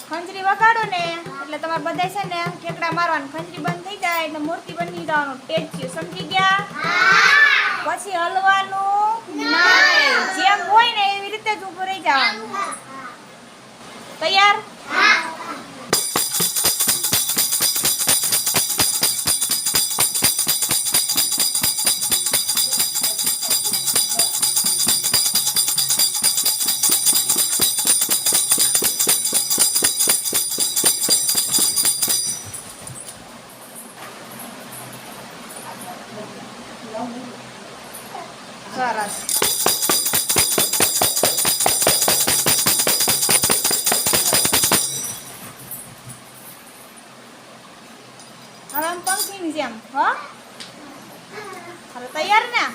ખંજરી વગાડો ને એટલે તમારે બધા છે ને ઠેકડા મારવાનું, ખંજરી બંધ થઈ જાય એટલે મૂર્તિ બની જવાનું ટેચ્યુ, સમજી ગયા? પછી હલવાનું નહીં, જેમ હોય ને એવી રીતે જ ઊભું રહી જવાનું. તૈયાર? સરસ. હવે આમ પંખીની જેમ, હો? હવે તૈયાર ને?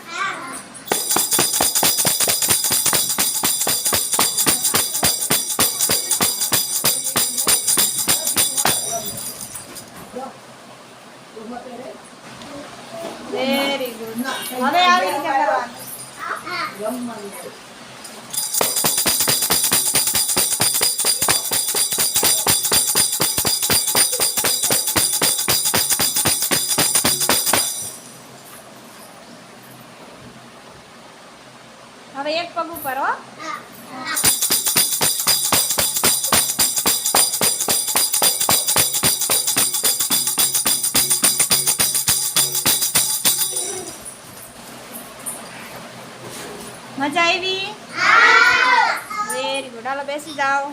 Very good. હવે આવી રીતે કરવાનું. હવે એક પગ ઉપર, હો? મજા આવી? Very good. હાલો બેસી જાઓ.